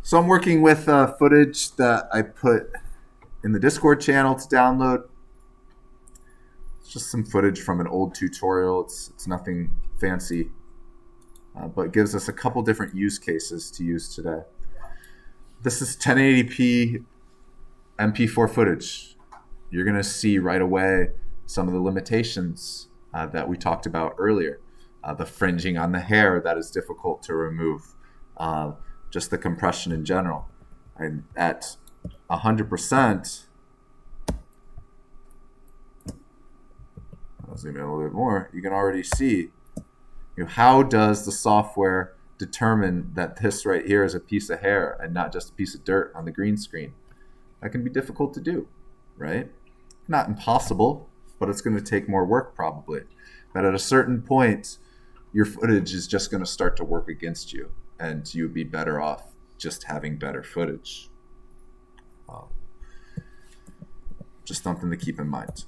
So I'm working with footage that I put in the Discord channel to download. It's just some footage from an old tutorial. It's nothing fancy, but gives us a couple different use cases to use today. This is 1080p MP4 footage. You're going to see right away some of the limitations that we talked about earlier. The fringing on the hair that is difficult to remove. Just the compression in general. And at 100%, I'll zoom in a little bit more, you can already see, how does the software determine that this right here is a piece of hair and not just a piece of dirt on the green screen? That can be difficult to do, right? Not impossible, but it's going to take more work probably. But at a certain point, your footage is just going to start to work against you, and you'd be better off just having better footage. Just something to keep in mind.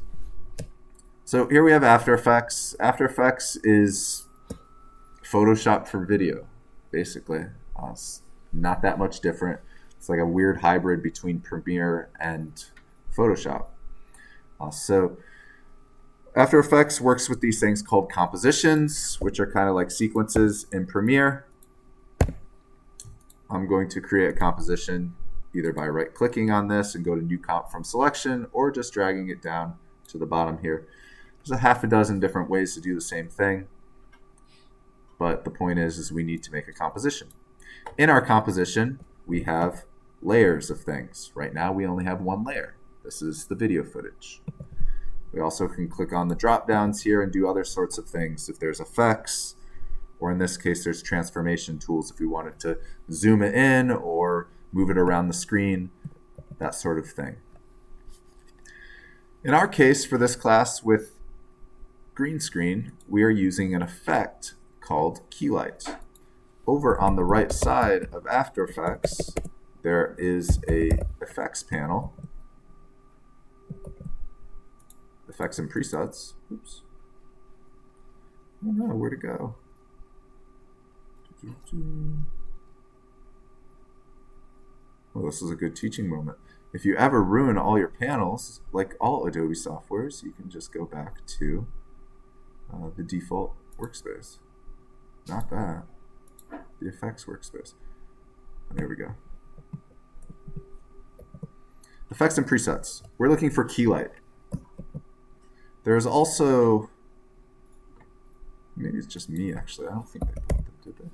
So here we have After Effects. After Effects is Photoshop for video, basically. It's not that much different. It's like a weird hybrid between Premiere and Photoshop. So After Effects works with these things called compositions, which are kind of like sequences in Premiere. I'm going to create a composition either by right-clicking on this and go to New Comp from Selection, or just dragging it down to the bottom here. There's a half a dozen different ways to do the same thing, but the point is we need to make a composition. In our composition, we have layers of things. Right now, we only have one layer. This is the video footage. We also can click on the drop-downs here and do other sorts of things. If there's effects, or in this case, there's transformation tools if we wanted to zoom it in or move it around the screen, that sort of thing. In our case, for this class with green screen, we are using an effect called key light. Over on the right side of After Effects, there is a effects panel. Effects and presets. Oops. I don't know where to go. Well, this is a good teaching moment. If you ever ruin all your panels, like all Adobe softwares, you can just go back to the default workspace. Not that. The effects workspace. There we go. Effects and presets. We're looking for key light. There's also, maybe it's just me actually, I don't think they put them, did they?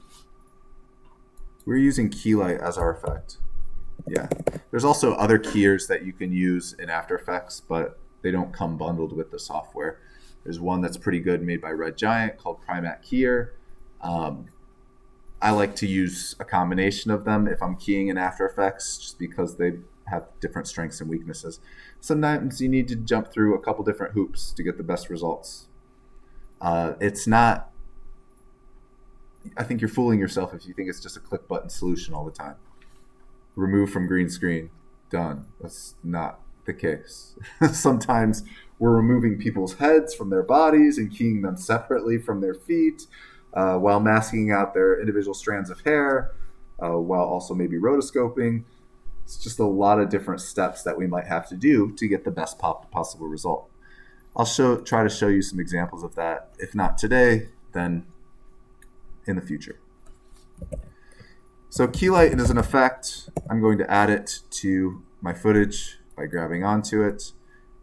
We're using key light as our effect. Yeah. There's also other keyers that you can use in After Effects, but they don't come bundled with the software. There's one that's pretty good made by Red Giant called Primat Keyer. I like to use a combination of them if I'm keying in After Effects, just because they have different strengths and weaknesses. Sometimes you need to jump through a couple different hoops to get the best results. It's not, I think you're fooling yourself if you think it's just a click button solution all the time. Remove from green screen, done. That's not the case. Sometimes we're removing people's heads from their bodies and keying them separately from their feet, while masking out their individual strands of hair, while also maybe rotoscoping. It's just a lot of different steps that we might have to do to get the best possible result. I'll try to show you some examples of that, if not today, then in the future. So key light is an effect. I'm going to add it to my footage by grabbing onto it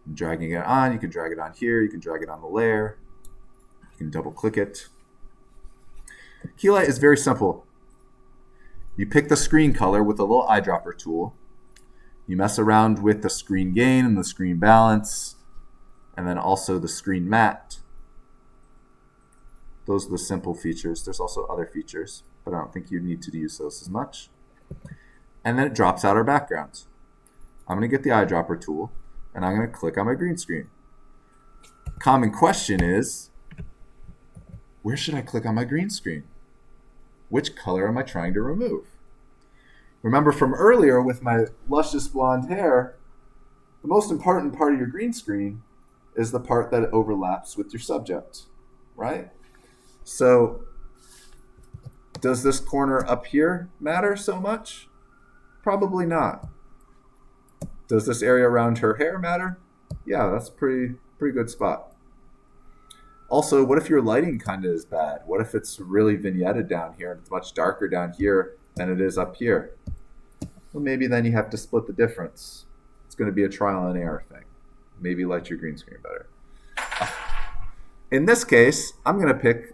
and dragging it on. You can drag it on here. You can drag it on the layer. You can double click it. Key light is very simple. You pick the screen color with a little eyedropper tool. You mess around with the screen gain and the screen balance, and then also the screen matte. Those are the simple features. There's also other features, but I don't think you need to use those as much. And then it drops out our background. I'm going to get the eyedropper tool, and I'm going to click on my green screen. Common question is, where should I click on my green screen? Which color am I trying to remove? Remember from earlier with my luscious blonde hair, the most important part of your green screen is the part that overlaps with your subject, right? So does this corner up here matter so much? Probably not. Does this area around her hair matter? Yeah, that's a pretty good spot. Also, what if your lighting kind of is bad? What if it's really vignetted down here and it's much darker down here than it is up here? Well, maybe then you have to split the difference. It's going to be a trial and error thing. Maybe light your green screen better. In this case, I'm going to pick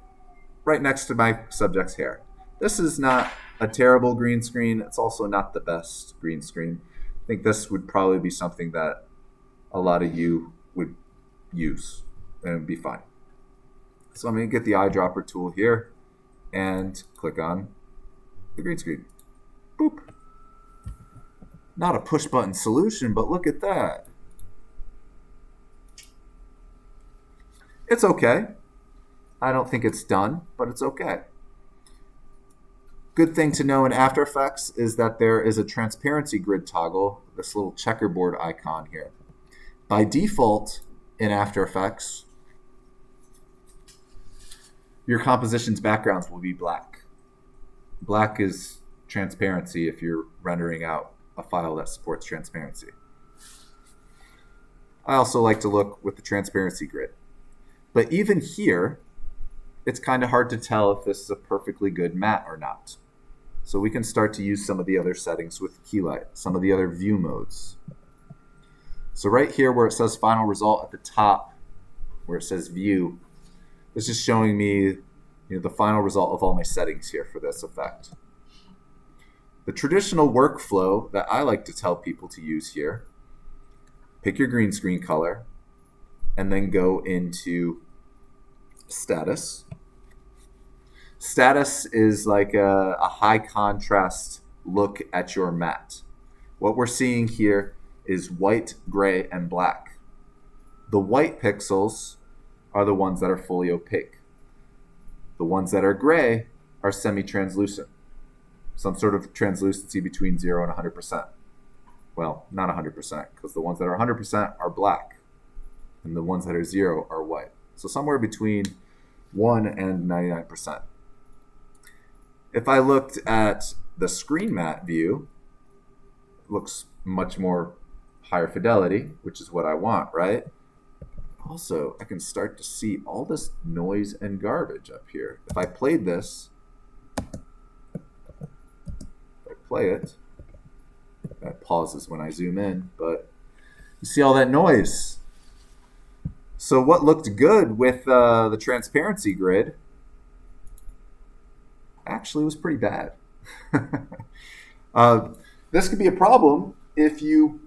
right next to my subject's hair. This is not a terrible green screen. It's also not the best green screen. I think this would probably be something that a lot of you would use and it would be fine. So I'm going to get the eyedropper tool here and click on the green screen. Boop. Not a push button solution, but look at that. It's okay. I don't think it's done, but it's okay. Good thing to know in After Effects is that there is a transparency grid toggle, this little checkerboard icon here. By default in After Effects, your composition's backgrounds will be black. Black is transparency if you're rendering out a file that supports transparency. I also like to look with the transparency grid. But even here, it's kind of hard to tell if this is a perfectly good matte or not. So we can start to use some of the other settings with Keylight, some of the other view modes. So right here where it says final result at the top, where it says view, this is showing me the final result of all my settings here for this effect. The traditional workflow that I like to tell people to use here, pick your green screen color, and then go into status. Status is like a high contrast look at your matte. What we're seeing here is white, gray, and black. The white pixels are the ones that are fully opaque. The ones that are gray are semi-translucent. Some sort of translucency between 0 and 100%. Well, not 100%, because the ones that are 100% are black, and the ones that are 0 are white. So somewhere between 1 and 99%. If I looked at the screen matte view, it looks much more higher fidelity, which is what I want, right? Also, I can start to see all this noise and garbage up here. If I played this, play it. That pauses when I zoom in, but you see all that noise. So what looked good with the transparency grid actually was pretty bad. This could be a problem if you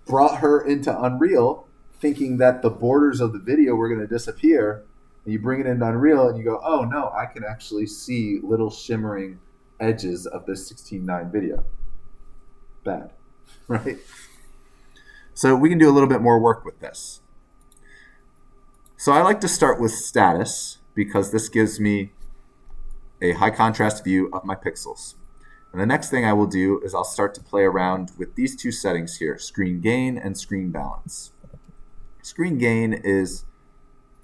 brought her into Unreal thinking that the borders of the video were going to disappear, and you bring it into Unreal and you go, oh no, I can actually see little shimmering edges of this 16:9 video. Bad, right? So we can do a little bit more work with this. So I like to start with status because this gives me a high contrast view of my pixels. And the next thing I will do is I'll start to play around with these two settings here, screen gain and screen balance. Screen gain is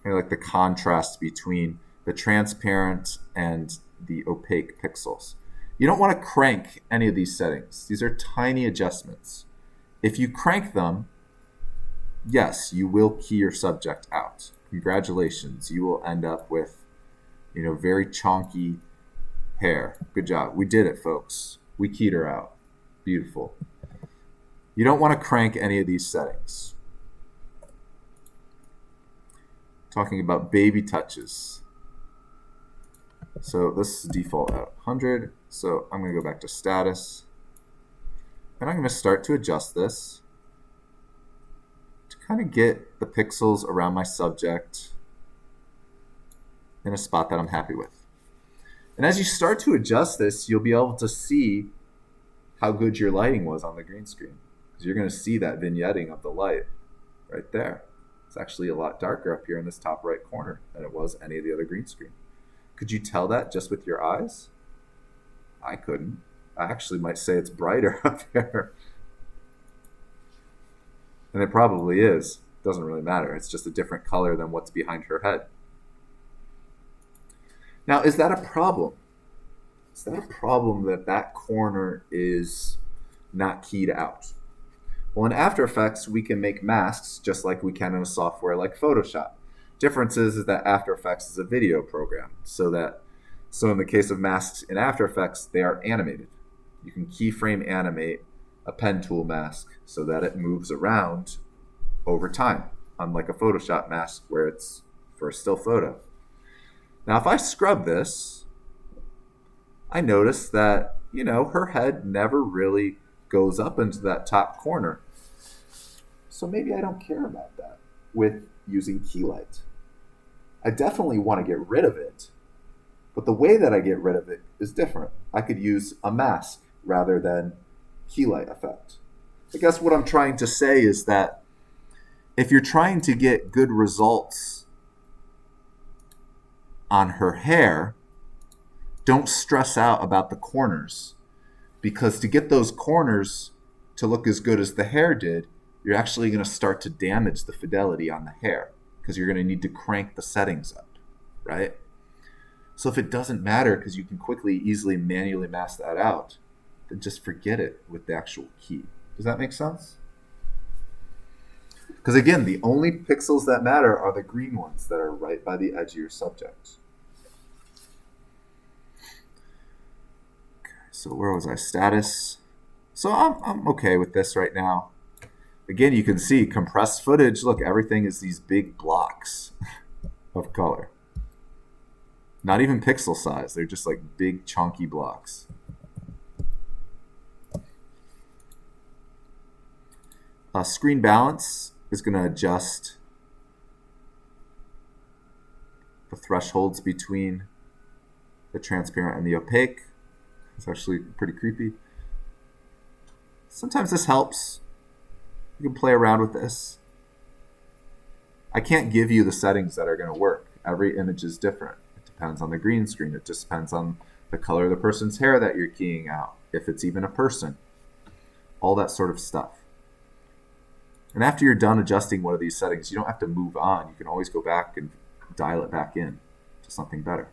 kind of like the contrast between the transparent and the opaque pixels. You don't want to crank any of these settings. These are tiny adjustments. If you crank them, yes, you will key your subject out. Congratulations, you will end up with, very chonky hair. Good job. We did it, folks. We keyed her out. Beautiful. You don't want to crank any of these settings. Talking about baby touches. So this is default at 100. So I'm going to go back to status. And I'm going to start to adjust this to kind of get the pixels around my subject in a spot that I'm happy with. And as you start to adjust this, you'll be able to see how good your lighting was on the green screen. Because you're going to see that vignetting of the light right there. It's actually a lot darker up here in this top right corner than it was any of the other green screen. Could you tell that just with your eyes? I couldn't. I actually might say it's brighter up there. And it probably is. It doesn't really matter. It's just a different color than what's behind her head. Now, is that a problem? Is that a problem that that corner is not keyed out. Well, in After Effects, we can make masks just like we can in a software like Photoshop. Difference is that After Effects is a video program, so in the case of masks in After Effects, they are animated. You can keyframe animate a pen tool mask so that it moves around over time, unlike a Photoshop mask where it's for a still photo. Now, if I scrub this, I notice that, her head never really goes up into that top corner. So maybe I don't care about that with using Keylight. I definitely want to get rid of it, but the way that I get rid of it is different. I could use a mask rather than Keylight effect. I guess what I'm trying to say is that if you're trying to get good results on her hair, don't stress out about the corners, because to get those corners to look as good as the hair did, you're actually going to start to damage the fidelity on the hair, because you're going to need to crank the settings up, right? So if it doesn't matter because you can easily manually mask that out, then just forget it with the actual key. Does that make sense? Because again, the only pixels that matter are the green ones that are right by the edge of your subject. Okay, so where was I? Status. So I'm okay with this right now. Again, you can see compressed footage. Look, everything is these big blocks of color. Not even pixel size. They're just like big chunky blocks. Screen balance is going to adjust the thresholds between the transparent and the opaque. It's actually pretty creepy. Sometimes this helps. You can play around with this. I can't give you the settings that are going to work. Every image is different. It depends on the green screen. It just depends on the color of the person's hair that you're keying out, if it's even a person. All that sort of stuff. And after you're done adjusting one of these settings, you don't have to move on. You can always go back and dial it back in to something better.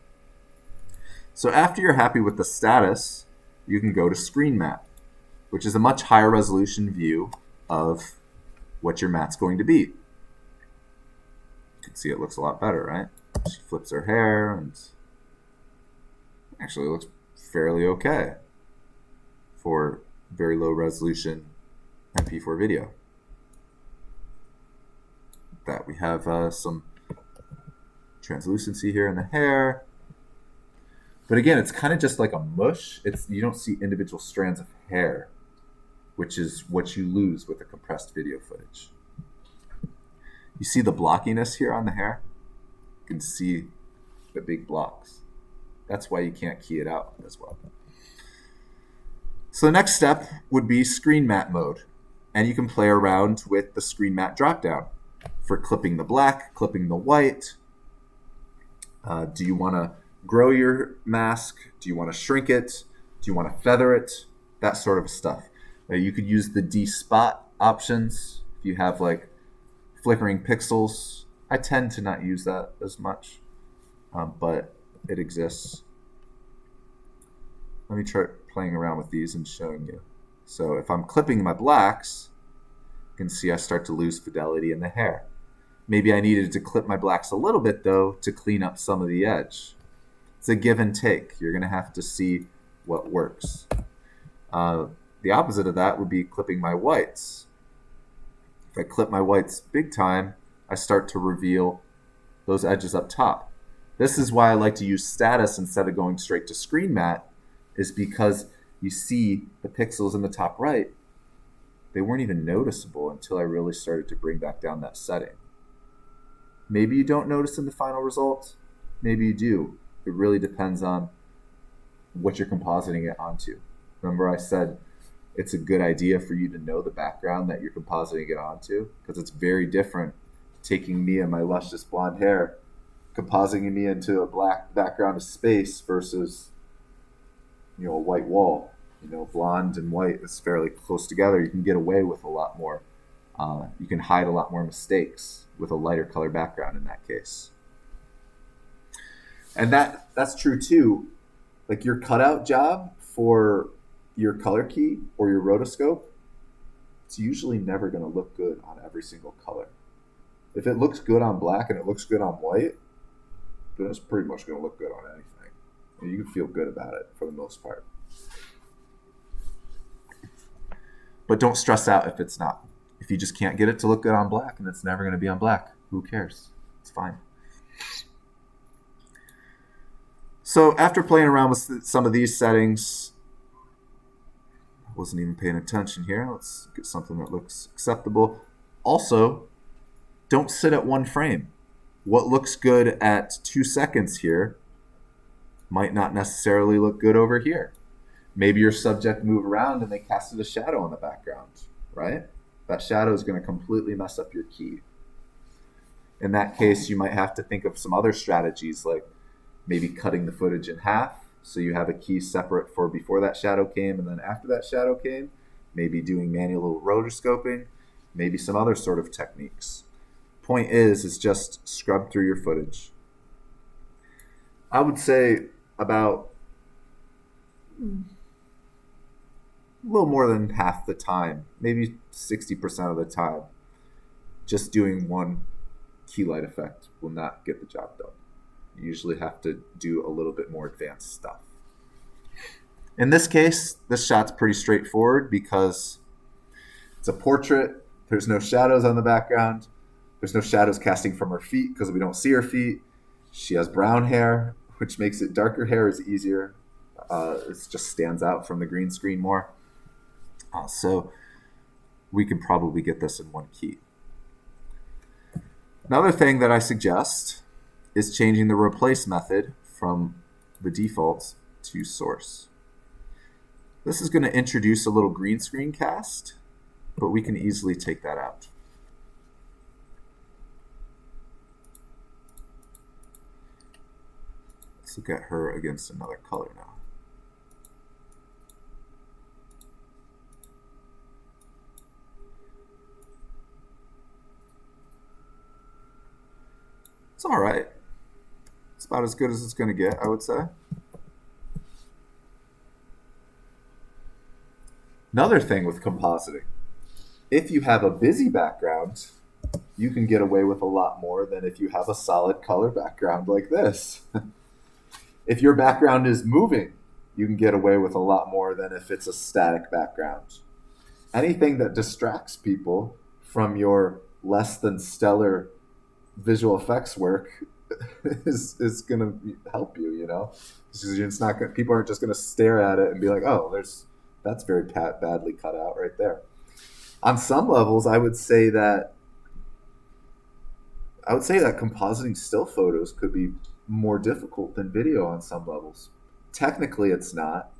So after you're happy with the status, you can go to Screen Map, which is a much higher resolution view of what your mat's going to be. You can see it looks a lot better, right? She flips her hair and actually looks fairly okay for very low resolution MP4 video. That we have some translucency here in the hair. But again, it's kind of just like a mush. You don't see individual strands of hair, which is what you lose with the compressed video footage. You see the blockiness here on the hair? You can see the big blocks. That's why you can't key it out as well. So the next step would be Screen Matte mode. And you can play around with the Screen Matte dropdown for clipping the black, clipping the white. Do you want to grow your mask? Do you want to shrink it? Do you want to feather it? That sort of stuff. You could use the D-spot options if you have like flickering pixels. I tend to not use that as much, but it exists. Let me try playing around with these and showing you. So if I'm clipping my blacks, you can see I start to lose fidelity in the hair. Maybe I needed to clip my blacks a little bit, though, to clean up some of the edge. It's a give and take. You're going to have to see what works. The opposite of that would be clipping my whites. If I clip my whites big time, I start to reveal those edges up top. This is why I like to use status instead of going straight to Screen Matte, is because you see the pixels in the top right, they weren't even noticeable until I really started to bring back down that setting. Maybe you don't notice in the final result. Maybe you do. It really depends on what you're compositing it onto. Remember I said it's a good idea for you to know the background that you're compositing it onto, because it's very different taking me and my luscious blonde hair, compositing me into a black background of space versus, a white wall. Blonde and white is fairly close together. You can get away with a lot more. You can hide a lot more mistakes with a lighter color background in that case. And that's true too. Like your cutout job for, your color key or your rotoscope, it's usually never going to look good on every single color. If it looks good on black and it looks good on white, then it's pretty much going to look good on anything. And you can feel good about it for the most part. But don't stress out if it's not. If you just can't get it to look good on black and it's never going to be on black, who cares? It's fine. So after playing around with some of these settings, I wasn't even paying attention here. Let's get something that looks acceptable. Also, don't sit at one frame. What looks good at 2 seconds here might not necessarily look good over here. Maybe your subject moved around and they casted a shadow in the background, right? That shadow is going to completely mess up your key. In that case, you might have to think of some other strategies, like maybe cutting the footage in half so you have a key separate for before that shadow came and then after that shadow came. Maybe doing manual rotoscoping, maybe some other sort of techniques. Point is just scrub through your footage. I would say about a little more than half the time, maybe 60% of the time, just doing one key light effect will not get the job done. You usually have to do a little bit more advanced stuff. In this case, this shot's pretty straightforward because it's a portrait. There's no shadows on the background. There's no shadows casting from her feet because we don't see her feet. She has brown hair, which makes it darker hair is easier. It just stands out from the green screen more. So we can probably get this in one key. Another thing that I suggest is changing the replace method from the defaults to source. This is going to introduce a little green screen cast, but we can easily take that out. Let's look at her against another color now. It's all right. It's about as good as it's going to get, I would say. Another thing with compositing, if you have a busy background, you can get away with a lot more than if you have a solid color background like this. If your background is moving, you can get away with a lot more than if it's a static background. Anything that distracts people from your less than stellar visual effects work is going to help you, you know? It's not gonna, people aren't just going to stare at it and be like, oh, that's very badly cut out right there. On some levels, I would say that compositing still photos could be more difficult than video on some levels. Technically, it's not,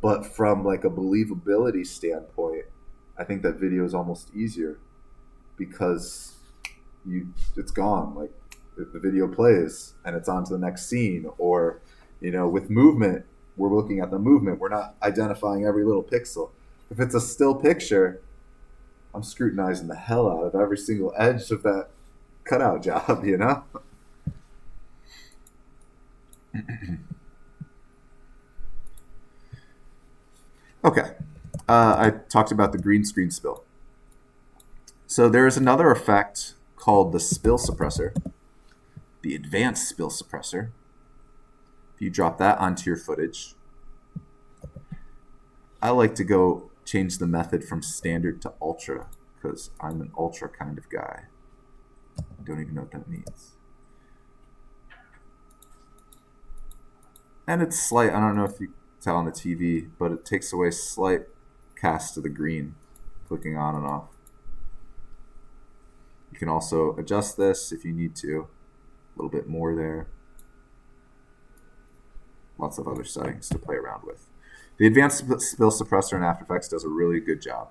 but from like a believability standpoint, I think that video is almost easier because it's gone. Like the video plays and it's on to the next scene, or with movement, we're looking at the movement. We're not identifying every little pixel. If it's a still picture, I'm scrutinizing the hell out of every single edge of that cutout job, you know? Okay. I talked about the green screen spill. So there's another effect called the spill suppressor, the advanced spill suppressor. If you drop that onto your footage, I like to go change the method from standard to ultra because I'm an ultra kind of guy. I don't even know what that means. And it's slight. I don't know if you can tell on the TV, but it takes away slight cast of the green, clicking on and off. You can also adjust this if you need to, a little bit more there. Lots of other settings to play around with. The advanced spill suppressor in After Effects does a really good job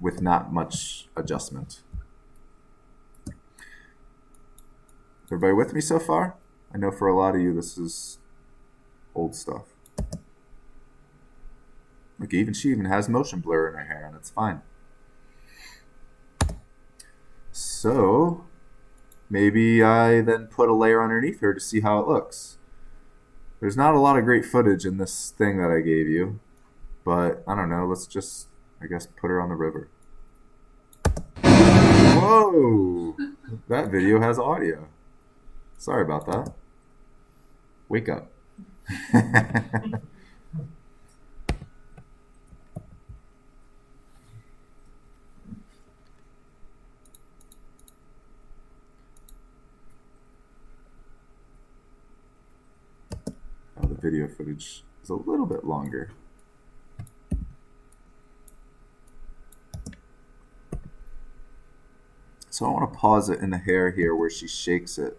with not much adjustment. Everybody with me so far? I know for a lot of you this is old stuff. Like she even has motion blur in her hair, and it's fine. So maybe I then put a layer underneath her to see how it looks. There's not a lot of great footage in this thing that I gave you, but I don't know. Let's just, I guess, put her on the river. Whoa! That video has audio. Sorry about that. Wake up. Oh, the video footage is a little bit longer. So I want to pause it in the hair here where she shakes it.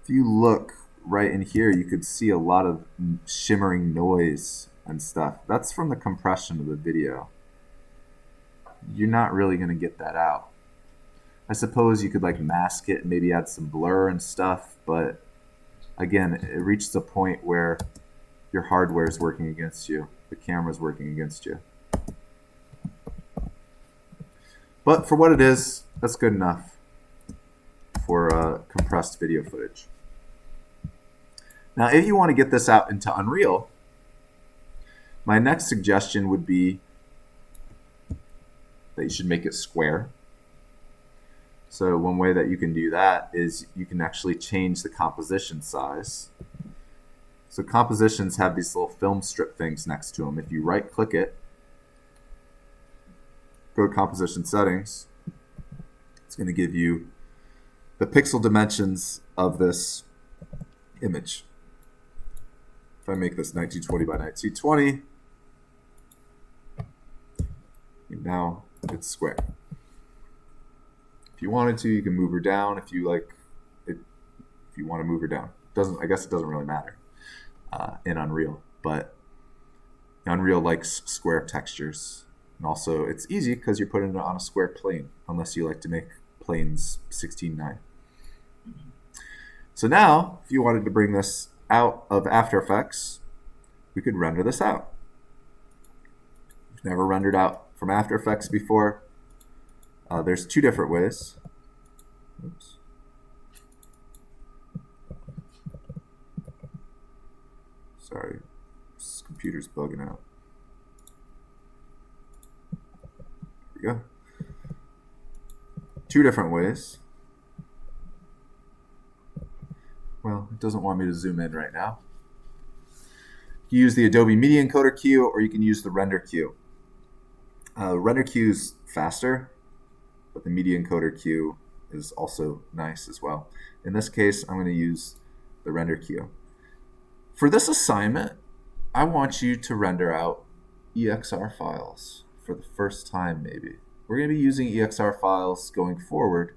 If you look right in here, you could see a lot of shimmering noise and stuff. That's from the compression of the video. You're not really going to get that out. I suppose you could like mask it and maybe add some blur and stuff, but again, it reaches a point where your hardware is working against you. The camera's working against you. But for what it is, that's good enough for compressed video footage. Now, if you want to get this out into Unreal, my next suggestion would be that you should make it square. So one way that you can do that is you can actually change the composition size. So compositions have these little film strip things next to them. If you right click it, go to composition settings, it's going to give you the pixel dimensions of this image. If I make this 1920 by 1920, now it's square. If you wanted to, you can move her down. If you like it, if you want to move her down, I guess it doesn't really matter in Unreal. But Unreal likes square textures, and also it's easy because you're putting it on a square plane, unless you like to make planes 16:9. So now, if you wanted to bring this out of After Effects, we could render this out. You've never rendered out from After Effects before. There's two different ways. Oops. Sorry, this computer's bugging out. There we go. Two different ways. Well, it doesn't want me to zoom in right now. You use the Adobe Media Encoder queue, or you can use the render queue. Render queue is faster, but the Media Encoder queue is also nice as well. In this case, I'm going to use the render queue. For this assignment, I want you to render out EXR files for the first time, maybe. We're going to be using EXR files going forward.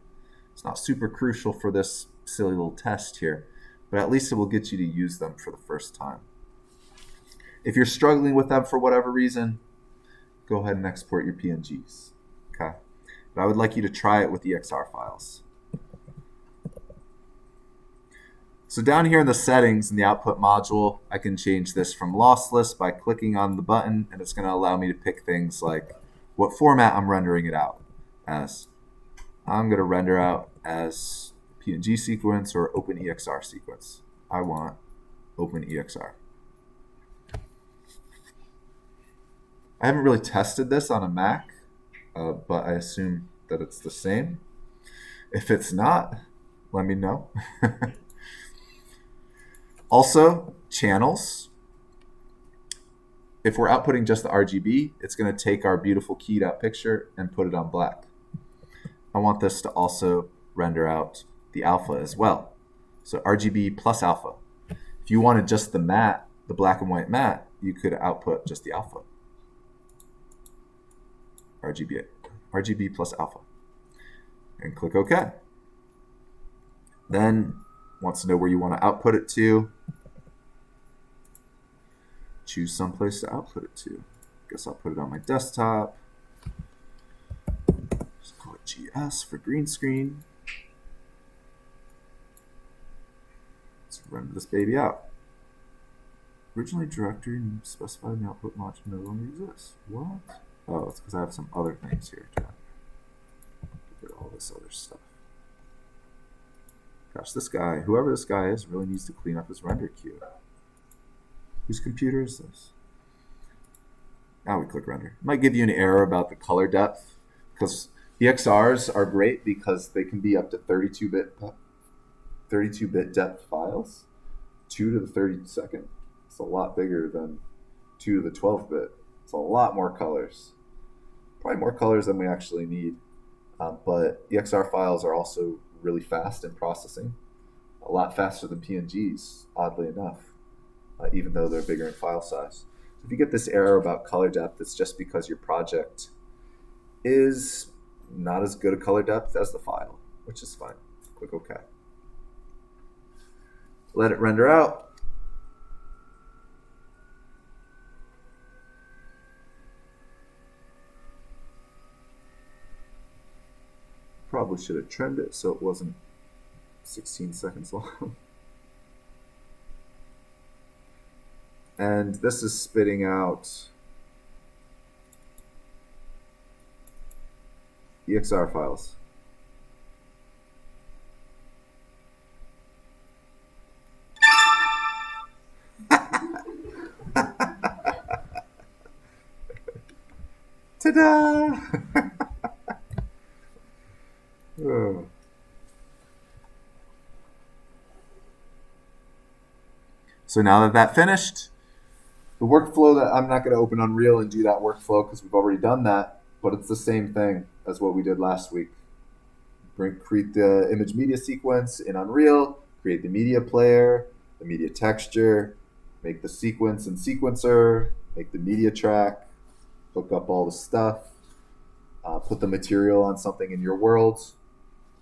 It's not super crucial for this silly little test here, but at least it will get you to use them for the first time. If you're struggling with them for whatever reason, go ahead and export your PNGs. Okay? But I would like you to try it with EXR files. So down here in the settings in the output module, I can change this from lossless by clicking on the button, and it's going to allow me to pick things like what format I'm rendering it out as. I'm going to render out as PNG sequence or OpenEXR sequence. I want OpenEXR. I haven't really tested this on a Mac, but I assume that it's the same. If it's not, let me know. Also, channels. If we're outputting just the RGB, it's going to take our beautiful keyed out picture and put it on black. I want this to also render out the alpha as well. So RGB plus alpha. If you wanted just the matte, the black and white matte, you could output just the alpha. RGB plus alpha. And click OK. Then, wants to know where you want to output it to. Choose someplace to output it to. Guess I'll put it on my desktop. Just call it GS for green screen. Let's render this baby out. Originally directory specified in the output module no longer exists. What? Oh, it's because I have some other things here. Look at all this other stuff. Gosh, this guy, whoever this guy is, really needs to clean up his render queue. Whose computer is this? Now we click render. It might give you an error about the color depth, because the XRs are great because they can be up to 32-bit depth files, 2 to the 32nd. It's a lot bigger than 2 to the 12-bit. It's a lot more colors. Probably more colors than we actually need. But the XR files are also really fast in processing, a lot faster than PNGs, oddly enough, even though they're bigger in file size. So if you get this error about color depth, it's just because your project is not as good a color depth as the file, which is fine. Click OK. Let it render out. Probably should have trimmed it so it wasn't 16 seconds long. And this is spitting out EXR files. Ta-da! Oh. So now that finished, the workflow that I'm not going to open Unreal and do that workflow because we've already done that, but it's the same thing as what we did last week. Create the image media sequence in Unreal, create the media player, the media texture, make the sequence in Sequencer, make the media track, hook up all the stuff, put the material on something in your world.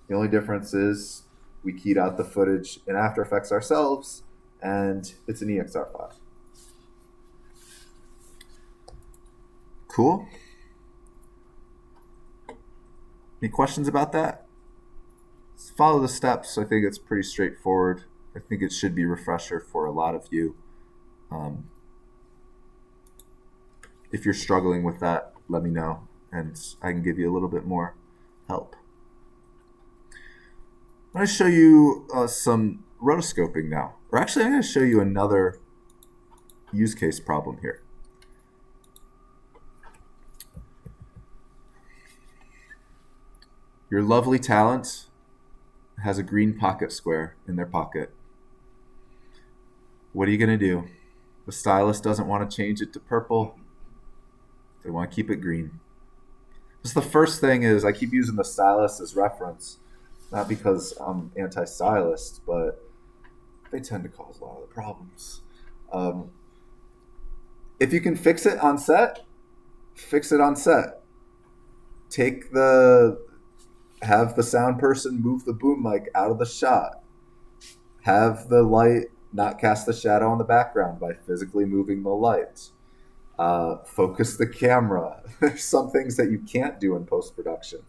The only difference is we keyed out the footage in After Effects ourselves, and it's an EXR file. Cool. Any questions about that? Just follow the steps. I think it's pretty straightforward. I think it should be a refresher for a lot of you. If you're struggling with that, let me know, and I can give you a little bit more help. I'm going to show you some rotoscoping now. Or actually, I'm going to show you another use case problem here. Your lovely talent has a green pocket square in their pocket. What are you going to do? The stylist doesn't want to change it to purple. They want to keep it green. Just the first thing is I keep using the stylist as reference, not because I'm anti-stylist, but they tend to cause a lot of the problems. If you can fix it on set, fix it on set. Have the sound person move the boom mic out of the shot. Have the light not cast the shadow on the background by physically moving the light. Focus the camera. There's some things that you can't do in post-production.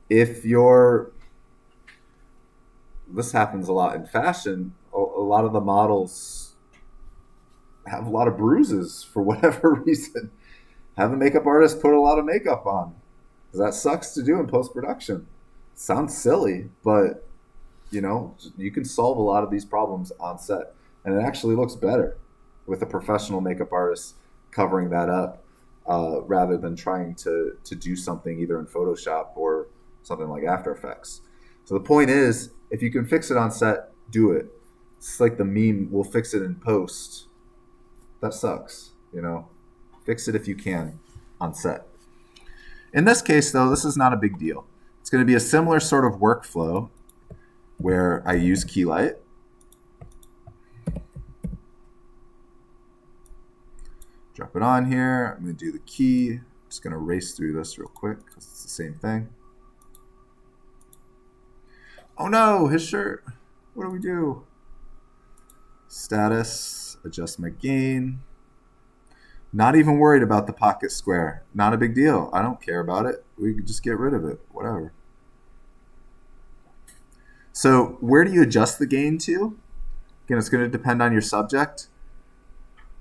This happens a lot in fashion. A lot of the models have a lot of bruises for whatever reason. Have a makeup artist put a lot of makeup on. That sucks to do in post-production. Sounds silly, but you can solve a lot of these problems on set. And it actually looks better with a professional makeup artist covering that up rather than trying to do something either in Photoshop or something like After Effects. So the point is, if you can fix it on set, do it. It's like the meme, we'll fix it in post. That sucks, Fix it if you can on set. In this case, though, this is not a big deal. It's going to be a similar sort of workflow where I use Keylight. Drop it on here. I'm going to do the key. I'm just going to race through this real quick because it's the same thing. Oh no, his shirt. What do we do? Status, adjust my gain. Not even worried about the pocket square. Not a big deal. I don't care about it. We can just get rid of it. Whatever. So where do you adjust the gain to? Again, it's going to depend on your subject.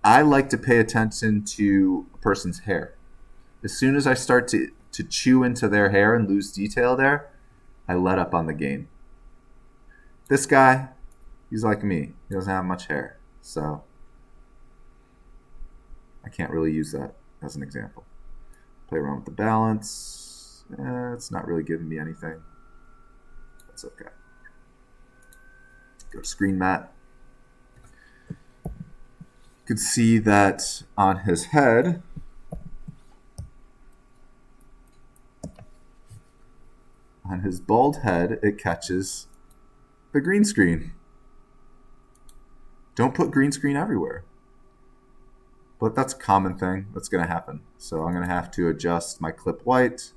I like to pay attention to a person's hair. As soon as I start to to chew into their hair and lose detail there, I let up on the gain. This guy, he's like me. He doesn't have much hair, so I can't really use that as an example. Play around with the balance. It's not really giving me anything. That's okay. Go to screen mat. You could see that on his head, on his bald head, it catches the green screen. Don't put green screen everywhere. But that's a common thing that's going to happen. So I'm going to have to adjust my clip white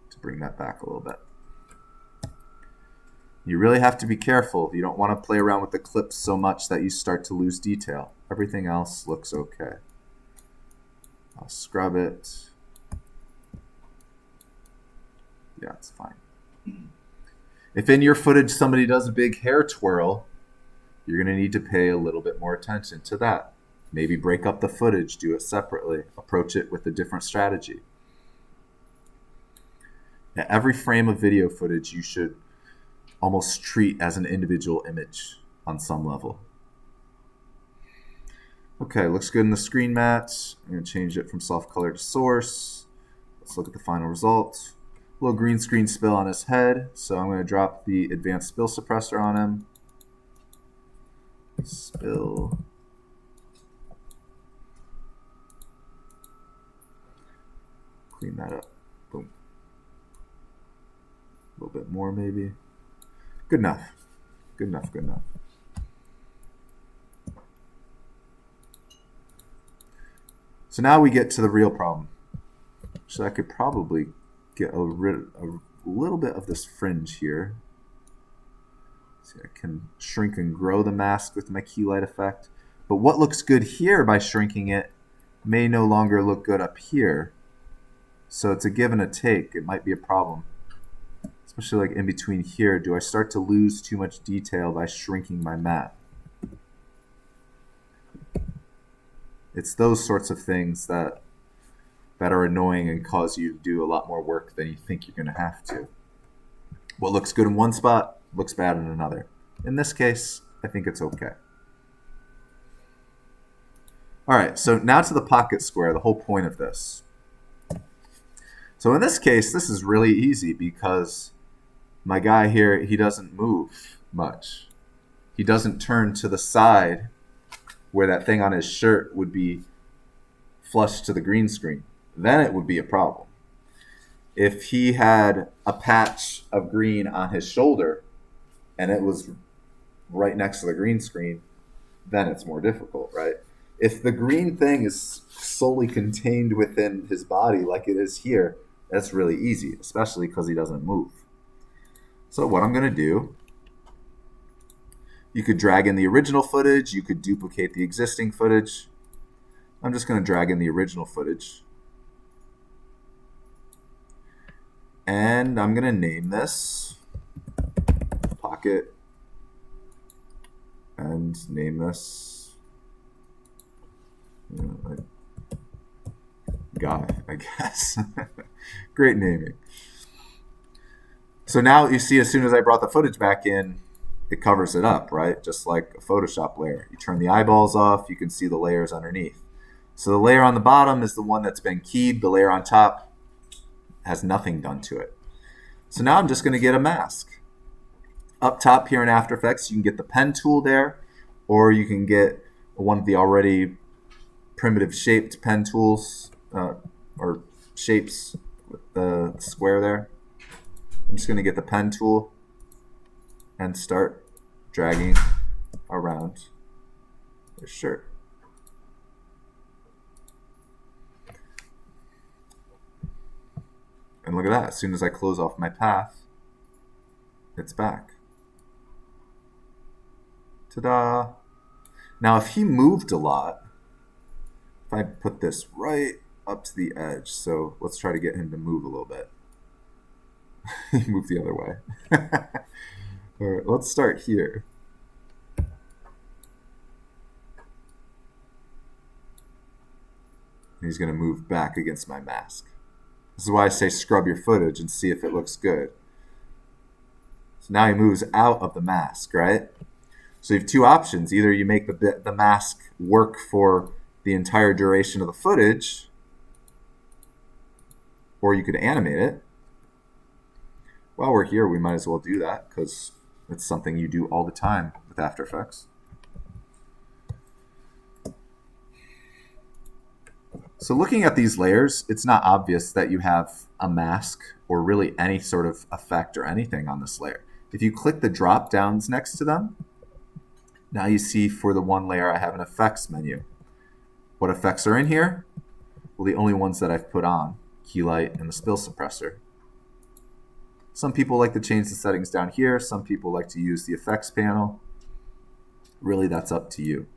to bring that back a little bit. You really have to be careful. You don't want to play around with the clips so much that you start to lose detail. Everything else looks okay. I'll scrub it. Yeah, it's fine. If in your footage somebody does a big hair twirl, you're going to need to pay a little bit more attention to that. Maybe break up the footage, do it separately, approach it with a different strategy. Now, every frame of video footage you should almost treat as an individual image on some level. Okay, looks good in the screen mat. I'm going to change it from soft color to source. Let's look at the final result. A little green screen spill on his head, so I'm going to drop the advanced spill suppressor on him. Spill. Clean that up. Boom. A little bit more maybe. Good enough. Good enough, good enough. So now we get to the real problem. So I could probably get a little bit of this fringe here. See, I can shrink and grow the mask with my key light effect. But what looks good here by shrinking it may no longer look good up here. So it's a give and a take. It might be a problem. Especially like in between here. Do I start to lose too much detail by shrinking my mat? It's those sorts of things that are annoying and cause you to do a lot more work than you think you're going to have to. What looks good in one spot looks bad in another. In this case, I think it's okay. All right, so now to the pocket square, the whole point of this. So in this case, this is really easy because my guy here, he doesn't move much. He doesn't turn to the side where that thing on his shirt would be flush to the green screen. Then it would be a problem. If he had a patch of green on his shoulder and it was right next to the green screen, then it's more difficult, right? If the green thing is solely contained within his body like it is here, that's really easy, especially because he doesn't move. So what I'm going to do, you could drag in the original footage, you could duplicate the existing footage. I'm just going to drag in the original footage. And I'm going to name this pocket and name this guy, I guess. Great naming. So now you see as soon as I brought the footage back in, it covers it up, right? Just like a Photoshop layer. You turn the eyeballs off, you can see the layers underneath. So the layer on the bottom is the one that's been keyed. The layer on top has nothing done to it. So now I'm just going to get a mask. Up top here in After Effects, you can get the pen tool there, or you can get one of the already primitive shaped pen tools, or shapes with the square there. I'm just going to get the pen tool and start dragging around the shirt. And look at that, as soon as I close off my path, it's back. Ta-da! Now if he moved a lot, if I put this right up to the edge, so let's try to get him to move a little bit. He moved the other way. All right, let's start here. He's going to move back against my mask. This is why I say scrub your footage and see if it looks good. So now he moves out of the mask, right? So you have two options. Either you make the mask work for the entire duration of the footage, or you could animate it. While we're here, we might as well do that because it's something you do all the time with After Effects. So looking at these layers, it's not obvious that you have a mask or really any sort of effect or anything on this layer. If you click the drop downs next to them, now you see for the one layer I have an effects menu. What effects are in here? Well, the only ones that I've put on, key light and the spill suppressor. Some people like to change the settings down here. Some people like to use the effects panel. Really, that's up to you.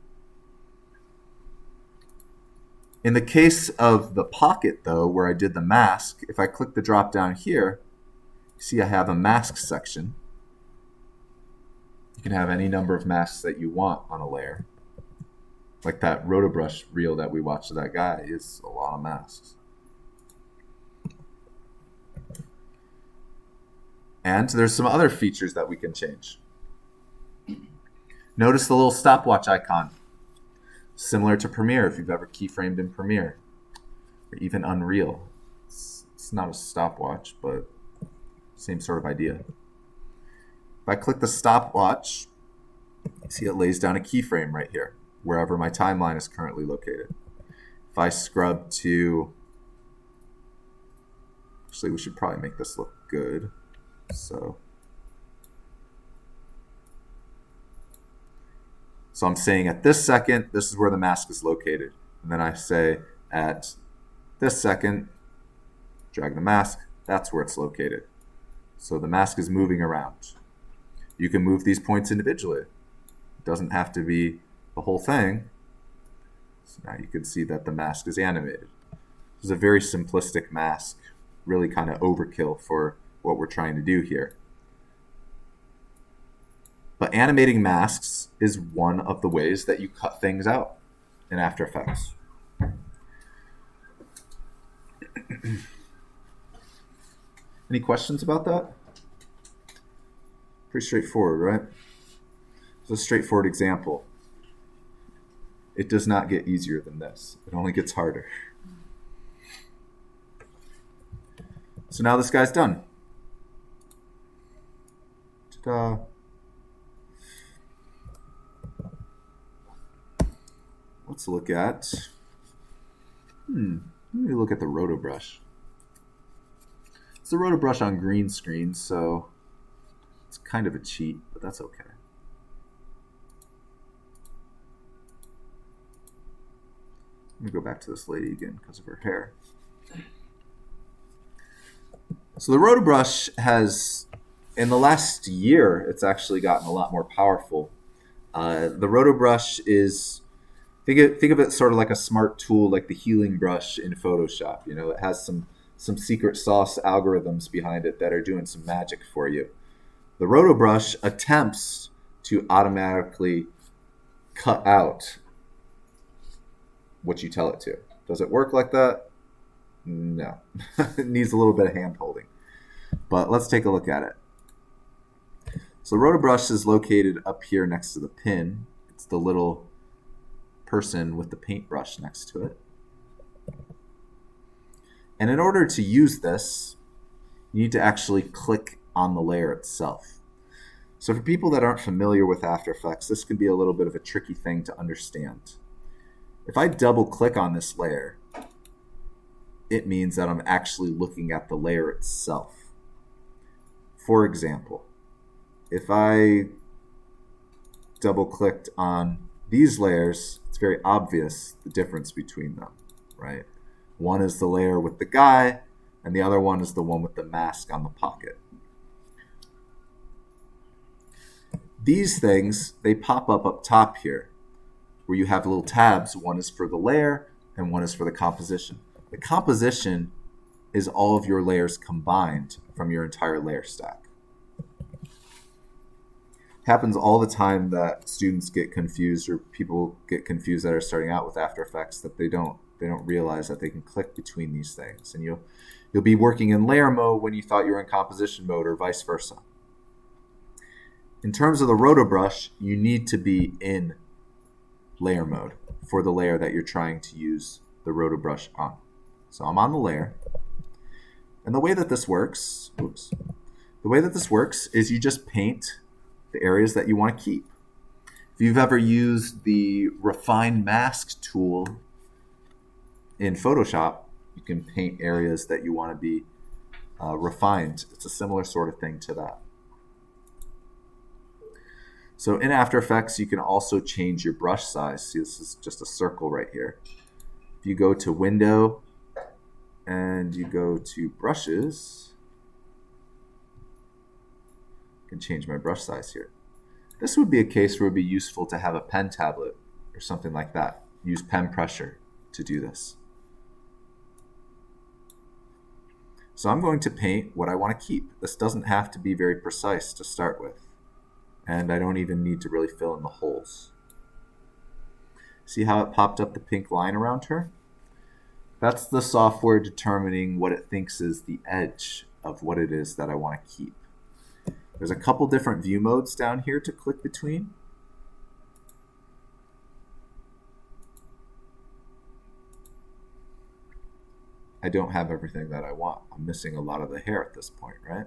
In the case of the pocket, though, where I did the mask, if I click the drop down here, see I have a mask section. You can have any number of masks that you want on a layer. Like that Rotobrush reel that we watched of that guy is a lot of masks. And there's some other features that we can change. Notice the little stopwatch icon. Similar to Premiere, if you've ever keyframed in Premiere, or even Unreal. It's not a stopwatch, but same sort of idea. If I click the stopwatch, you see it lays down a keyframe right here, wherever my timeline is currently located. If I scrub to, actually we should probably make this look good. So I'm saying at this second, this is where the mask is located. And then I say at this second, drag the mask, that's where it's located. So the mask is moving around. You can move these points individually. It doesn't have to be the whole thing. So now you can see that the mask is animated. This is a very simplistic mask, really kind of overkill for what we're trying to do here. But animating masks is one of the ways that you cut things out in After Effects. Any questions about that? Pretty straightforward, right? It's a straightforward example. It does not get easier than this. It only gets harder. So now this guy's done. Ta-da. Let's look at, let me look at the Rotobrush. It's a Rotobrush on green screen, so it's kind of a cheat, but that's okay. Let me go back to this lady again because of her hair. So the Rotobrush has, in the last year, it's actually gotten a lot more powerful. The Rotobrush is, think of it sort of like a smart tool, like the healing brush in Photoshop. You know, it has some secret sauce algorithms behind it that are doing some magic for you. The Rotobrush attempts to automatically cut out what you tell it to. Does it work like that? No. It needs a little bit of hand holding. But let's take a look at it. So the Rotobrush is located up here next to the pin. It's the little person with the paintbrush next to it. And in order to use this, you need to actually click on the layer itself. So for people that aren't familiar with After Effects, this can be a little bit of a tricky thing to understand. If I double click on this layer, it means that I'm actually looking at the layer itself. For example, if I double clicked on these layers, it's very obvious the difference between them, right? One is the layer with the guy, and the other one is the one with the mask on the pocket. These things, they pop up top here, where you have little tabs. One is for the layer, and one is for the composition. The composition is all of your layers combined from your entire layer stack. Happens all the time that students get confused, or people get confused that are starting out with After Effects, that they don't realize that they can click between these things. And You'll be working in layer mode when you thought you were in composition mode, or vice versa. In terms of the Rotobrush, you need to be in layer mode for the layer that you're trying to use the Rotobrush on. So I'm on the layer. And the way that this works, is you just paint the areas that you want to keep. If you've ever used the Refine Mask tool in Photoshop, you can paint areas that you want to be refined. It's a similar sort of thing to that. So in After Effects, you can also change your brush size. See, this is just a circle right here. If you go to Window and you go to Brushes, I can change my brush size here. This would be a case where it would be useful to have a pen tablet or something like that. Use pen pressure to do this. So I'm going to paint what I want to keep. This doesn't have to be very precise to start with. And I don't even need to really fill in the holes. See how it popped up the pink line around her? That's the software determining what it thinks is the edge of what it is that I want to keep. There's a couple different view modes down here to click between. I don't have everything that I want. I'm missing a lot of the hair at this point, right?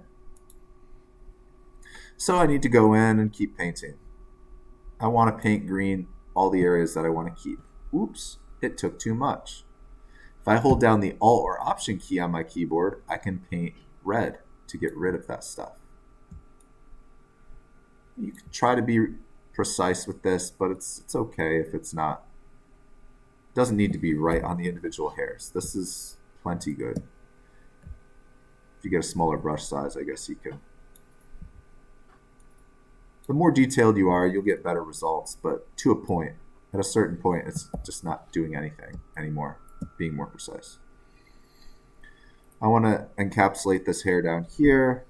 So I need to go in and keep painting. I want to paint green all the areas that I want to keep. Oops, it took too much. If I hold down the Alt or Option key on my keyboard, I can paint red to get rid of that stuff. You can try to be precise with this, but it's okay if it's not. It doesn't need to be right on the individual hairs. This is plenty good. If you get a smaller brush size, I guess you can. The more detailed you are, you'll get better results, but to a point. At a certain point, it's just not doing anything anymore, being more precise. I want to encapsulate this hair down here.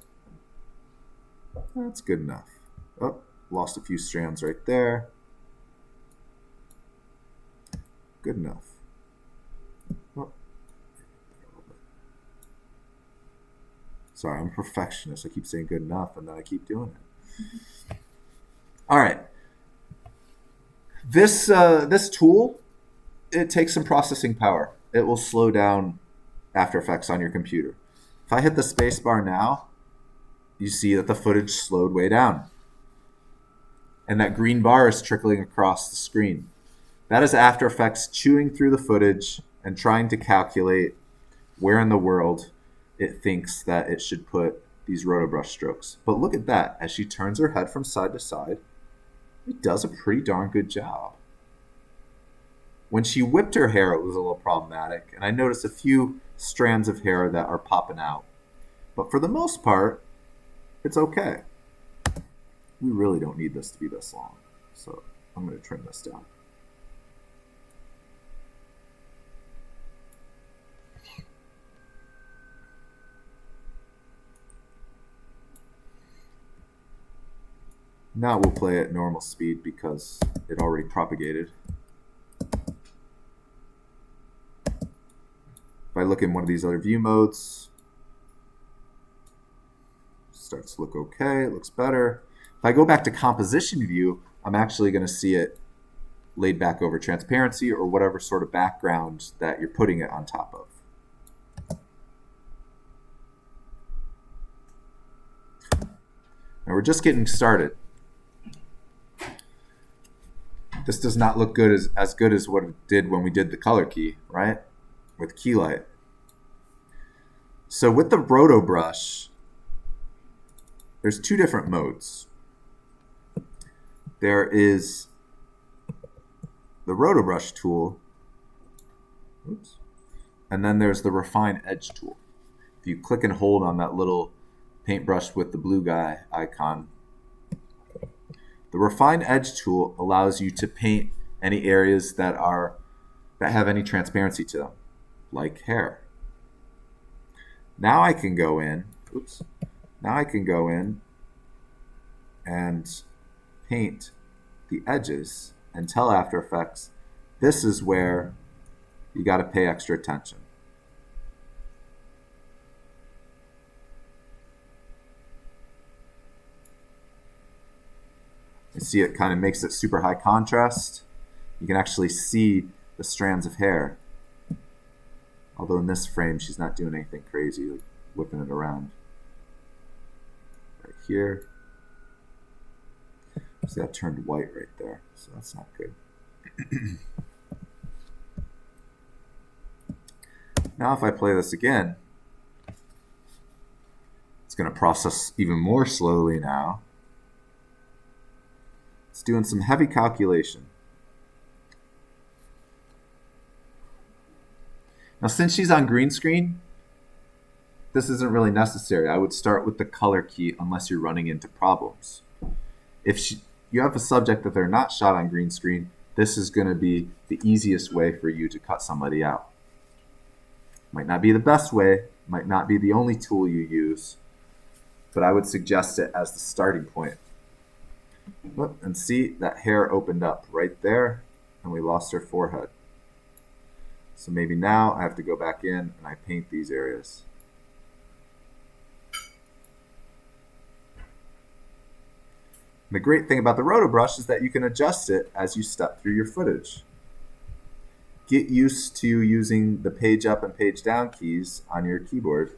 That's good enough. Oh, lost a few strands right there. Good enough. Oh. Sorry, I'm a perfectionist. I keep saying good enough, and then I keep doing it. All right. This tool, it takes some processing power. It will slow down After Effects on your computer. If I hit the space bar now, you see that the footage slowed way down. And that green bar is trickling across the screen. That is After Effects chewing through the footage and trying to calculate where in the world it thinks that it should put these Rotobrush strokes. But look at that. As she turns her head from side to side, it does a pretty darn good job. When she whipped her hair, it was a little problematic, and I noticed a few strands of hair that are popping out. But for the most part, it's okay. We really don't need this to be this long, so I'm going to trim this down. Now we'll play at normal speed because it already propagated. If I look in one of these other view modes, starts to look okay, it looks better. If I go back to composition view, I'm actually going to see it laid back over transparency or whatever sort of background that you're putting it on top of. Now we're just getting started. This does not look good as good as what it did when we did the color key, right? With key light. So with the Rotobrush, there's two different modes. There is the Rotobrush tool, oops, and then there's the Refine Edge tool. If you click and hold on that little paintbrush with the blue guy icon, the Refine Edge tool allows you to paint any areas that have any transparency to them, like hair. Now I can go in, and paint the edges and tell After Effects this is where you got to pay extra attention. You see it kind of makes it super high contrast. You can actually see the strands of hair. Although in this frame, she's not doing anything crazy, like whipping it around. Right here. See, that turned white right there, so that's not good. Now if I play this again, it's going to process even more slowly now. It's doing some heavy calculation. Now since she's on green screen, this isn't really necessary. I would start with the color key unless you're running into problems. If you have a subject that they're not shot on green screen, this is going to be the easiest way for you to cut somebody out. Might not be the best way, might not be the only tool you use, but I would suggest it as the starting point. Look, and see, that hair opened up right there, and we lost her forehead. So maybe now I have to go back in and I paint these areas. And the great thing about the Rotobrush is that you can adjust it as you step through your footage. Get used to using the page up and page down keys on your keyboard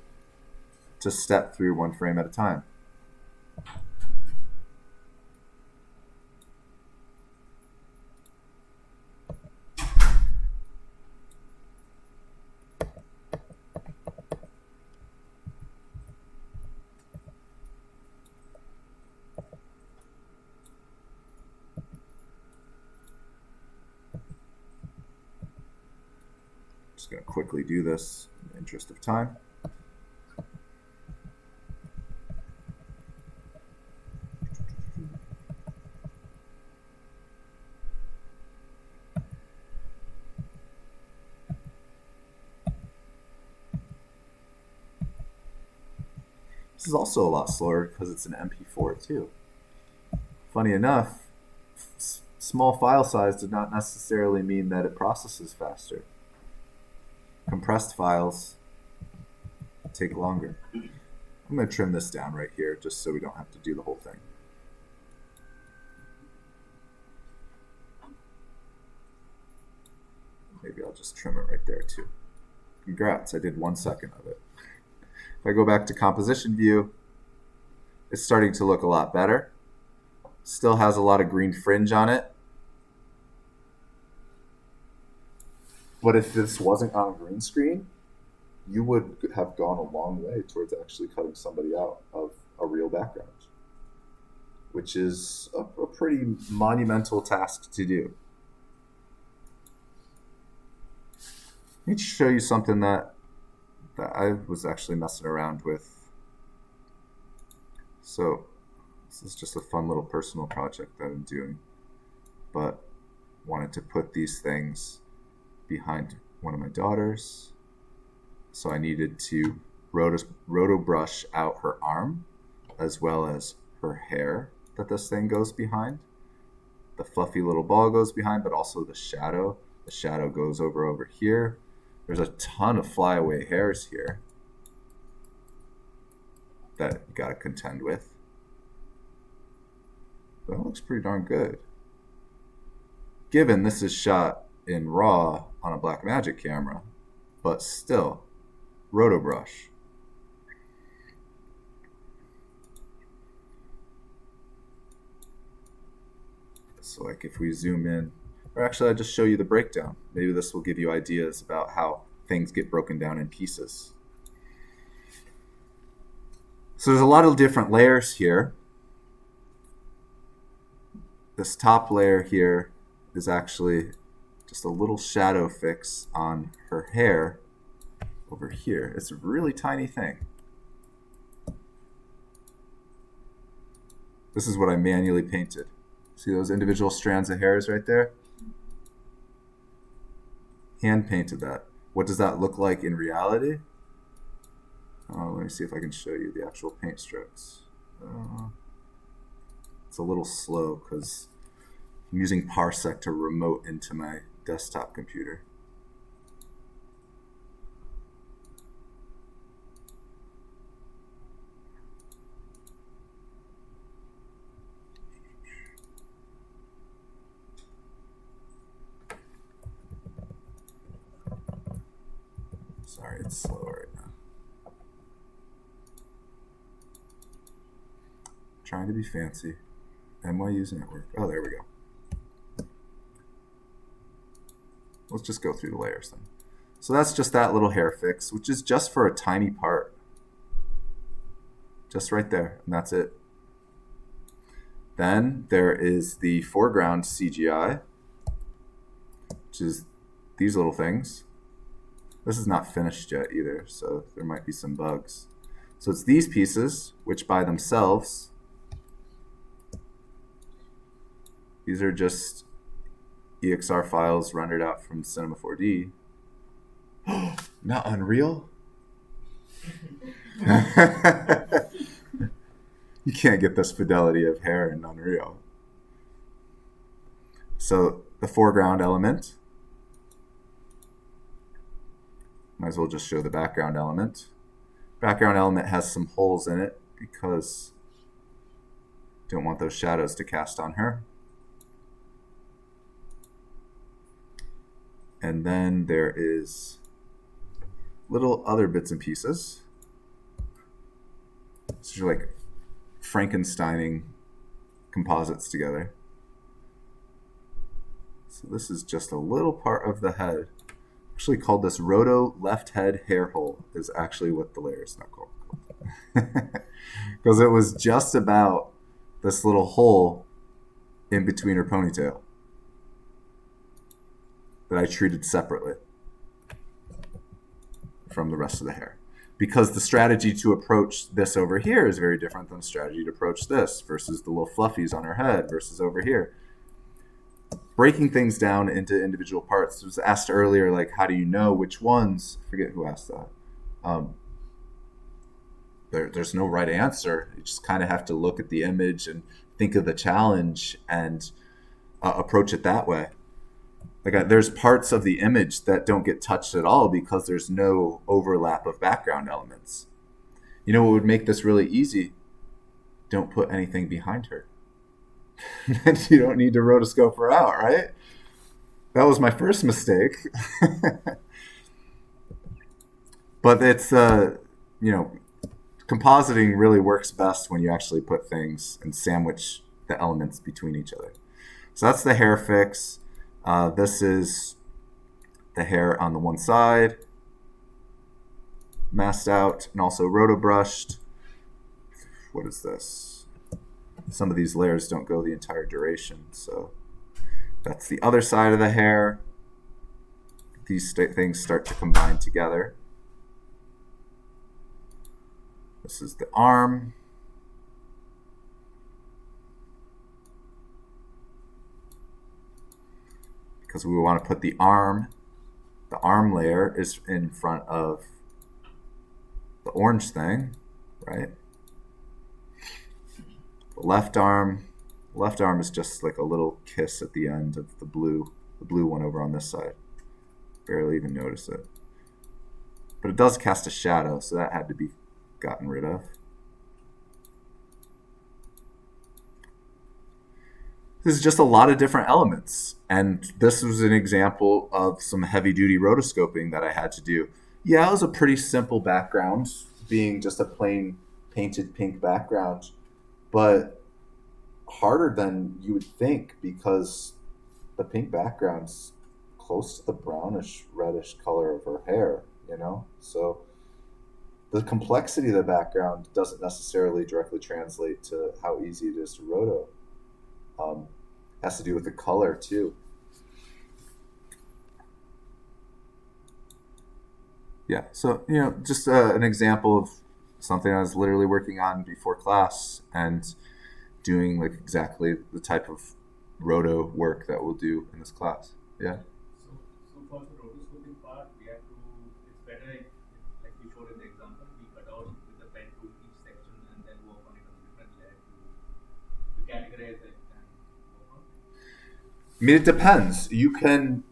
to step through one frame at a time. Just going to quickly do this in the interest of time. This is also a lot slower because it's an MP4 too. Funny enough, small file size does not necessarily mean that it processes faster. Compressed files take longer. I'm going to trim this down right here just so we don't have to do the whole thing. Maybe I'll just trim it right there too. Congrats, I did 1 second of it. If I go back to composition view, it's starting to look a lot better. Still has a lot of green fringe on it. But if this wasn't on green screen, you would have gone a long way towards actually cutting somebody out of a real background, which is a pretty monumental task to do. Let me show you something that I was actually messing around with. So this is just a fun little personal project that I'm doing, but wanted to put these things behind one of my daughters. So I needed to roto-brush out her arm as well as her hair that this thing goes behind. The fluffy little ball goes behind, but also the shadow. The shadow goes over here. There's a ton of flyaway hairs here that you gotta contend with. But it looks pretty darn good. Given this is shot in RAW on a Blackmagic camera, but still, Rotobrush. So like if we zoom in, or actually I'll just show you the breakdown. Maybe this will give you ideas about how things get broken down in pieces. So there's a lot of different layers here. This top layer here is actually just a little shadow fix on her hair over here. It's a really tiny thing. This is what I manually painted. See those individual strands of hairs right there? Hand painted that. What does that look like in reality? Let me see if I can show you the actual paint strokes. It's a little slow because I'm using Parsec to remote into my desktop computer. Sorry, it's slow right now. Trying to be fancy. NYU's network. Oh, there we go. Let's just go through the layers then. So that's just that little hair fix, which is just for a tiny part. Just right there, and that's it. Then there is the Foreground Cgi, which is these little things. This is not finished yet either, so there might be some bugs. So it's these pieces, which by themselves, these are just EXR files rendered out from Cinema 4D. Not Unreal? You can't get this fidelity of hair in Unreal. So the foreground element, might as well just show the background element. Background element has some holes in it because don't want those shadows to cast on her. And then there is little other bits and pieces. So you're like Frankensteining composites together. So this is just a little part of the head. Actually called this Roto left head hair hole is actually what the layer is now called. Because it was just about this little hole in between her ponytail that I treated separately from the rest of the hair. Because the strategy to approach this over here is very different than the strategy to approach this versus the little fluffies on her head versus over here. Breaking things down into individual parts. It was asked earlier, like, how do you know which ones? I forget who asked that. There's no right answer. You just kind of have to look at the image and think of the challenge and approach it that way. Like there's parts of the image that don't get touched at all because there's no overlap of background elements. You know what would make this really easy? Don't put anything behind her. Then you don't need to rotoscope her out, right? That was my first mistake. But it's, compositing really works best when you actually put things and sandwich the elements between each other. So that's the hair fix. This is the hair on the one side, masked out and also rotobrushed. What is this? Some of these layers don't go the entire duration, so that's the other side of the hair. These things start to combine together. This is the arm. Because we want to put the arm layer is in front of the orange thing, right? The left arm is just like a little kiss at the end of the blue one over on this side. Barely even notice it. But it does cast a shadow, so that had to be gotten rid of. This is just a lot of different elements. And this was an example of some heavy-duty rotoscoping that I had to do. Yeah, it was a pretty simple background, being just a plain painted pink background, but harder than you would think because the pink background's close to the brownish, reddish color of her hair, So the complexity of the background doesn't necessarily directly translate to how easy it is to roto. Has to do with the color too. Yeah, so just an example of something I was literally working on before class and doing like exactly the type of roto work that we'll do in this class. Yeah. So for the rotoscoping part, we have to. It's better if, like you showed in the example, we cut out with the pen tool each section and then work on it on a different layer to categorize it. I mean, it depends. You can,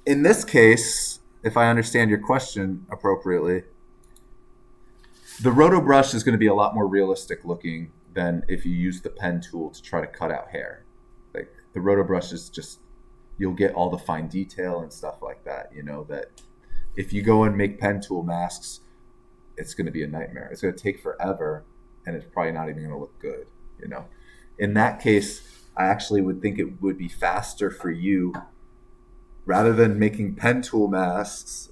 in this case, if I understand your question appropriately, the Rotobrush is going to be a lot more realistic looking than if you use the pen tool to try to cut out hair. Like the Rotobrush is just, you'll get all the fine detail and stuff like that, that If you go and make pen tool masks, it's going to be a nightmare. It's going to take forever, and it's probably not even going to look good. You know, in that case, I actually would think it would be faster for you, rather than making pen tool masks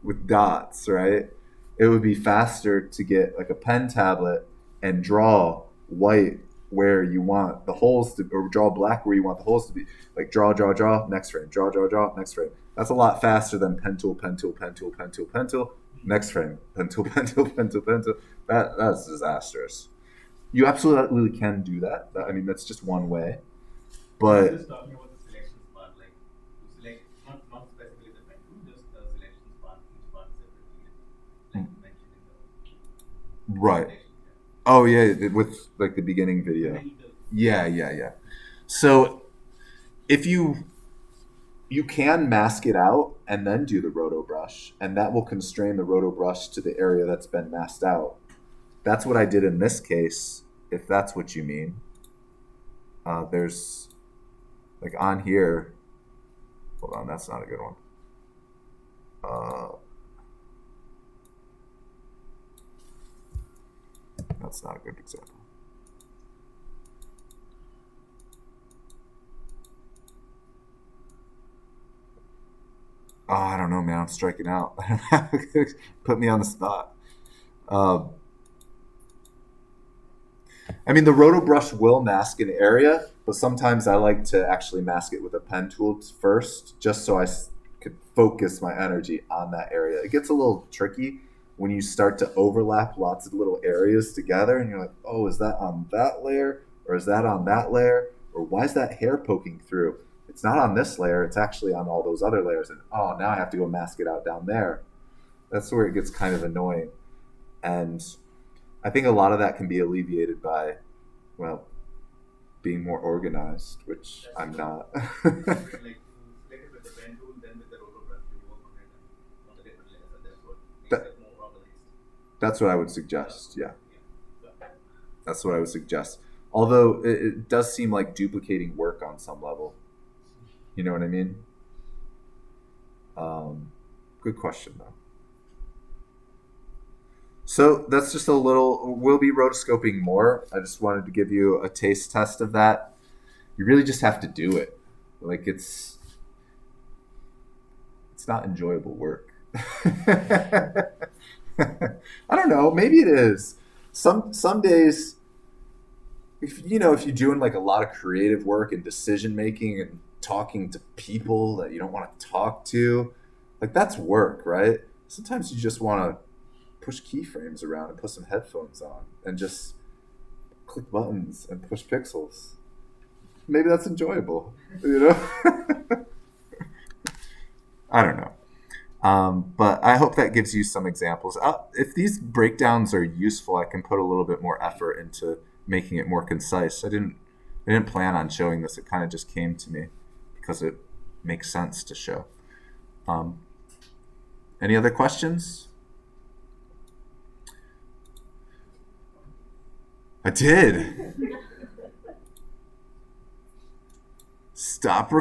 with dots, right? It would be faster to get like a pen tablet and draw white where you want the holes to, or draw black where you want the holes to be. Like draw, draw, draw, next frame, draw, draw, draw, next frame. That's a lot faster than pen tool, pen tool, pen tool, pen tool, pen tool, next frame, pen tool, pen tool, pen tool, pen tool. That's disastrous. You absolutely can do that. I mean, that's just one way. But Just talking about the selections part, like to select not specifically the pen tool, just the selections part, each part separately, like you mentioned in the right. presentation. Oh yeah, with like the beginning video. Yeah, yeah, yeah. So if you can mask it out and then do the roto brush, and that will constrain the roto brush to the area that's been masked out. That's what I did in this case, if that's what you mean. There's like on here. Hold on, that's not a good one. That's not a good example. Oh, I don't know, man. I'm striking out. Put me on the spot. Um, I mean, the roto brush will mask an area, but sometimes I like to actually mask it with a pen tool first, just so I could focus my energy on that area. It gets a little tricky when you start to overlap lots of little areas together, and you're like, oh, is that on that layer, or is that on that layer, or why is that hair poking through? It's not on this layer, it's actually on all those other layers, and oh, now I have to go mask it out down there. That's where it gets kind of annoying. And I think a lot of that can be alleviated by, well, being more organized, which That's I'm true. not. Like to select it with the pen tool, then with the roto brush, you work on it and on the different layers, and that's what makes That, it more organized. that's what I would suggest, yeah. Yeah. That's what I would suggest. Although it does seem like duplicating work on some level. You know what I mean? Good question, though. So that's just a little, we'll be rotoscoping more. I just wanted to give you a taste test of that. You really just have to do it. Like it's not enjoyable work. I don't know, maybe it is. Some days, if you're doing like a lot of creative work and decision making and talking to people that you don't want to talk to, like that's work, right? Sometimes you just want to push keyframes around and put some headphones on and just click buttons and push pixels. Maybe that's enjoyable, I don't know. But I hope that gives you some examples. If these breakdowns are useful, I can put a little bit more effort into making it more concise. I didn't plan on showing this. It kind of just came to me because it makes sense to show. Any other questions? I did. Stop recording.